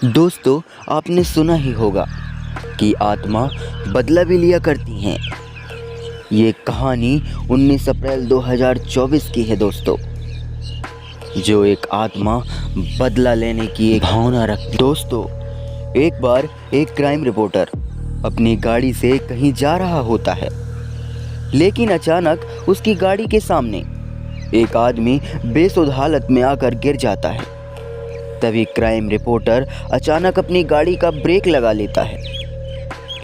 दोस्तों, आपने सुना ही होगा कि आत्मा बदला भी लिया करती हैं। ये कहानी 19 अप्रैल 2024 की है दोस्तों, जो एक आत्मा बदला लेने की एक भावना रखती। दोस्तों, एक बार एक क्राइम रिपोर्टर अपनी गाड़ी से कहीं जा रहा होता है, लेकिन अचानक उसकी गाड़ी के सामने एक आदमी बेसुध हालत में आकर गिर जाता है। तभी क्राइम रिपोर्टर अचानक अपनी गाड़ी का ब्रेक लगा लेता है,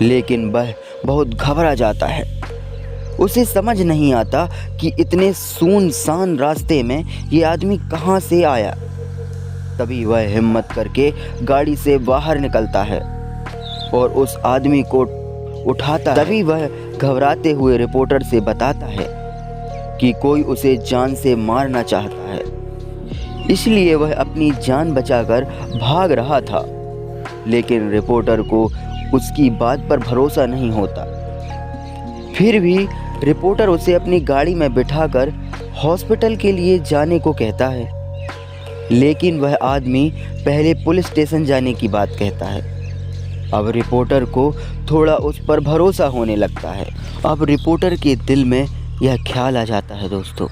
लेकिन वह बहुत घबरा जाता है। उसे समझ नहीं आता कि इतने सुनसान रास्ते में ये आदमी कहाँ से आया। तभी वह हिम्मत करके गाड़ी से बाहर निकलता है और उस आदमी को उठाता है। तभी वह घबराते हुए रिपोर्टर से बताता है कि कोई उसे जान से मारना चाहता है, इसलिए वह अपनी जान बचाकर भाग रहा था। लेकिन रिपोर्टर को उसकी बात पर भरोसा नहीं होता। फिर भी रिपोर्टर उसे अपनी गाड़ी में बिठाकर हॉस्पिटल के लिए जाने को कहता है, लेकिन वह आदमी पहले पुलिस स्टेशन जाने की बात कहता है। अब रिपोर्टर को थोड़ा उस पर भरोसा होने लगता है। अब रिपोर्टर के दिल में यह ख्याल आ जाता है दोस्तों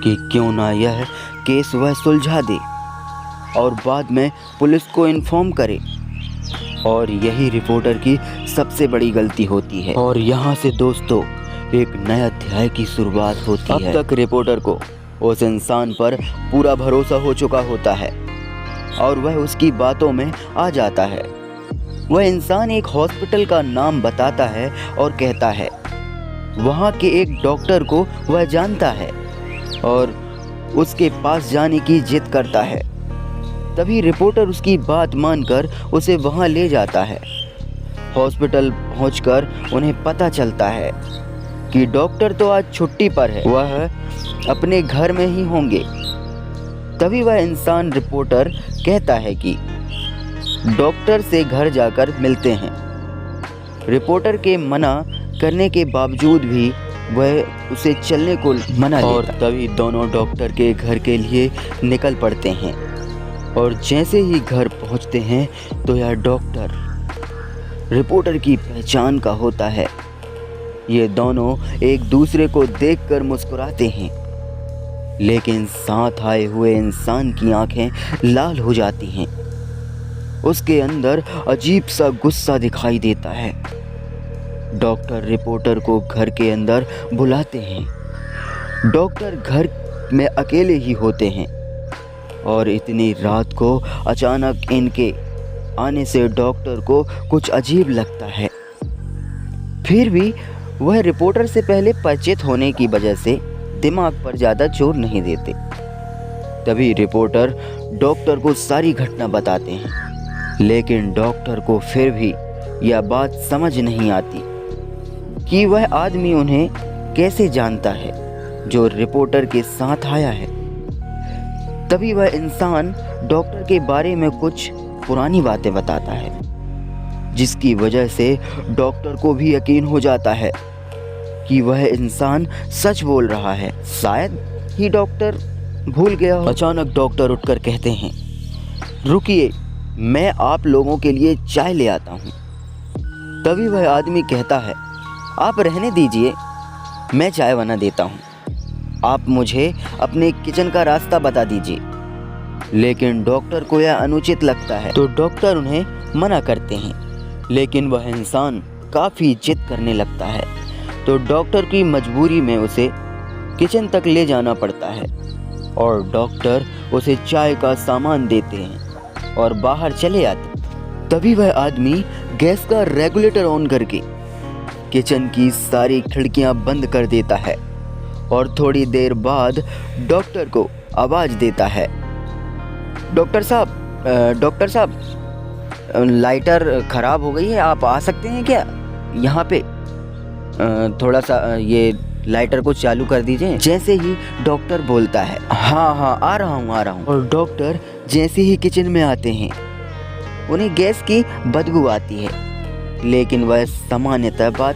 कि क्यों ना यह केस वह सुलझा दे और बाद में पुलिस को इन्फॉर्म करे। और यही रिपोर्टर की सबसे बड़ी गलती होती है। और यहाँ से दोस्तों एक नया अध्याय की शुरुआत होती है। अब तक रिपोर्टर को उस इंसान पर पूरा भरोसा हो चुका होता है और वह उसकी बातों में आ जाता है। वह इंसान एक हॉस्पिटल का नाम बताता है और कहता है वहाँ के एक डॉक्टर को वह जानता है और उसके पास जाने की जिद करता है। तभी रिपोर्टर उसकी बात मानकर उसे वहाँ ले जाता है। हॉस्पिटल पहुंचकर उन्हें पता चलता है कि डॉक्टर तो आज छुट्टी पर है, वह अपने घर में ही होंगे। तभी वह इंसान रिपोर्टर कहता है कि डॉक्टर से घर जाकर मिलते हैं। रिपोर्टर के मना करने के बावजूद भी वह उसे चलने को मना लेता। और तभी दोनों डॉक्टर के घर के लिए निकल पड़ते हैं। और जैसे ही घर पहुंचते हैं तो यह डॉक्टर रिपोर्टर की पहचान का होता है। ये दोनों एक दूसरे को देखकर मुस्कुराते हैं, लेकिन साथ आए हुए इंसान की आंखें लाल हो जाती हैं। उसके अंदर अजीब सा गुस्सा दिखाई देता है। डॉक्टर रिपोर्टर को घर के अंदर बुलाते हैं। डॉक्टर घर में अकेले ही होते हैं और इतनी रात को अचानक इनके आने से डॉक्टर को कुछ अजीब लगता है। फिर भी वह रिपोर्टर से पहले परिचित होने की वजह से दिमाग पर ज़्यादा जोर नहीं देते। तभी रिपोर्टर डॉक्टर को सारी घटना बताते हैं, लेकिन डॉक्टर को फिर भी यह बात समझ नहीं आती कि वह आदमी उन्हें कैसे जानता है जो रिपोर्टर के साथ आया है। तभी वह इंसान डॉक्टर के बारे में कुछ पुरानी बातें बताता है, जिसकी वजह से डॉक्टर को भी यकीन हो जाता है कि वह इंसान सच बोल रहा है। शायद ही डॉक्टर भूल गया हो। अचानक डॉक्टर उठकर कहते हैं, रुकिए, मैं आप लोगों के लिए चाय ले आता हूँ। तभी वह आदमी कहता है, आप रहने दीजिए, मैं चाय बना देता हूँ, आप मुझे अपने किचन का रास्ता बता दीजिए। लेकिन डॉक्टर को यह अनुचित लगता है, तो डॉक्टर उन्हें मना करते हैं, लेकिन वह इंसान काफ़ी जिद करने लगता है। तो डॉक्टर की मजबूरी में उसे किचन तक ले जाना पड़ता है और डॉक्टर उसे चाय का सामान देते हैं और बाहर चले आते। तभी वह आदमी गैस का रेगुलेटर ऑन करके किचन की सारी खिड़कियां बंद कर देता है और थोड़ी देर बाद डॉक्टर को आवाज़ देता है, डॉक्टर साहब, लाइटर ख़राब हो गई है, आप आ सकते हैं क्या यहाँ पे? थोड़ा सा ये लाइटर को चालू कर दीजिए। जैसे ही डॉक्टर बोलता है, हाँ आ रहा हूँ। और डॉक्टर जैसे ही किचन में आते हैं उन्हें गैस की बदबू आती है, लेकिन वह सामान्यतः बात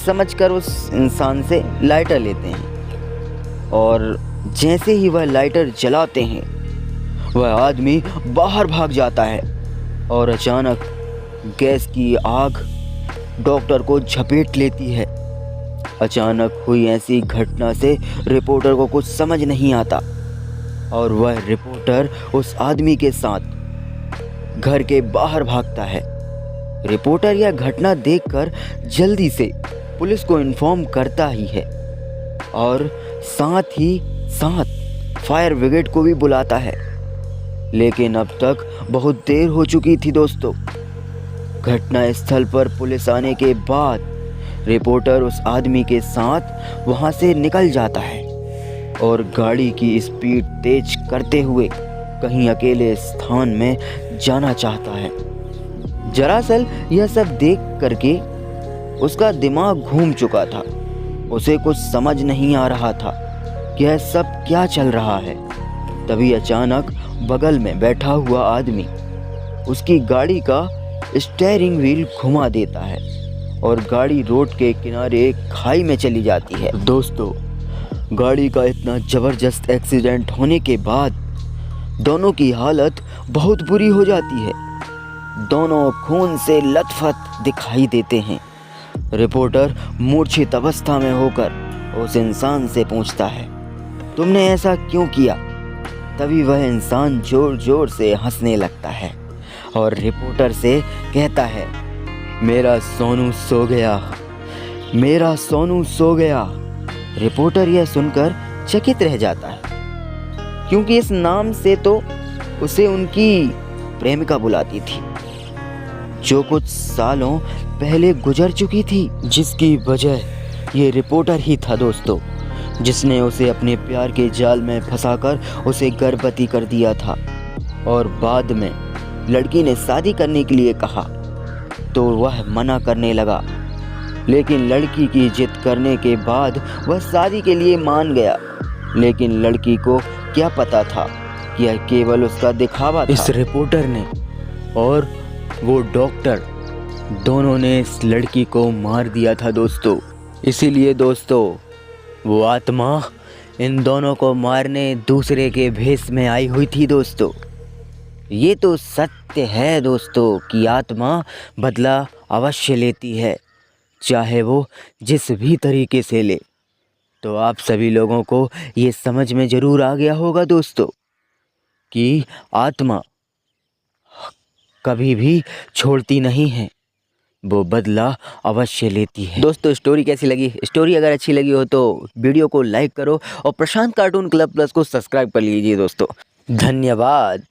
समझकर उस इंसान से लाइटर लेते हैं। और जैसे ही वह लाइटर जलाते हैं वह आदमी बाहर भाग जाता है और अचानक गैस की आग डॉक्टर को झपेट लेती है। अचानक हुई ऐसी घटना से रिपोर्टर को कुछ समझ नहीं आता और वह रिपोर्टर उस आदमी के साथ घर के बाहर भागता है। रिपोर्टर यह घटना देखकर जल्दी से पुलिस को इन्फॉर्म करता ही है और साथ ही साथ फायर ब्रिगेड को भी बुलाता है, लेकिन अब तक बहुत देर हो चुकी थी दोस्तों। घटना स्थल पर पुलिस आने के बाद रिपोर्टर उस आदमी के साथ वहां से निकल जाता है और गाड़ी की स्पीड तेज करते हुए कहीं अकेले स्थान में जाना चाहता है। दरअसल यह सब देख करके उसका दिमाग घूम चुका था। उसे कुछ समझ नहीं आ रहा था कि यह सब क्या चल रहा है। तभी अचानक बगल में बैठा हुआ आदमी उसकी गाड़ी का स्टीयरिंग व्हील घुमा देता है और गाड़ी रोड के किनारे एक खाई में चली जाती है। दोस्तों, गाड़ी का इतना ज़बरदस्त एक्सीडेंट होने के बाद दोनों की हालत बहुत बुरी हो जाती है। दोनों खून से लथपथ दिखाई देते हैं। रिपोर्टर मूर्छित अवस्था में होकर उस इंसान से पूछता है, तुमने ऐसा क्यों किया? तभी वह इंसान जोर जोर से हंसने लगता है और रिपोर्टर से कहता है, मेरा सोनू सो गया, मेरा सोनू सो गया। रिपोर्टर यह सुनकर चकित रह जाता है, क्योंकि इस नाम से तो उसे उनकी प्रेमिका बुलाती थी, जो कुछ सालों पहले गुजर चुकी थी, जिसकी वजह ये रिपोर्टर ही था दोस्तों, जिसने उसे अपने प्यार के जाल में फंसाकर उसे गर्भवती कर दिया था। और बाद में लड़की ने शादी करने के लिए कहा तो वह मना करने लगा, लेकिन लड़की की जिद करने के बाद वह शादी के लिए मान गया। लेकिन लड़की को क्या पता था कि यह केवल उसका दिखावा था। इस रिपोर्टर ने और वो डॉक्टर दोनों ने इस लड़की को मार दिया था दोस्तों। इसीलिए दोस्तों वो आत्मा इन दोनों को मारने दूसरे के भेष में आई हुई थी दोस्तों। ये तो सत्य है दोस्तों कि आत्मा बदला अवश्य लेती है, चाहे वो जिस भी तरीके से ले। तो आप सभी लोगों को ये समझ में ज़रूर आ गया होगा दोस्तों कि आत्मा कभी भी छोड़ती नहीं है, वो बदला अवश्य लेती है। दोस्तों, स्टोरी कैसी लगी? स्टोरी अगर अच्छी लगी हो तो वीडियो को लाइक करो और प्रशांत कार्टून क्लब प्लस को सब्सक्राइब कर लीजिए दोस्तों। धन्यवाद।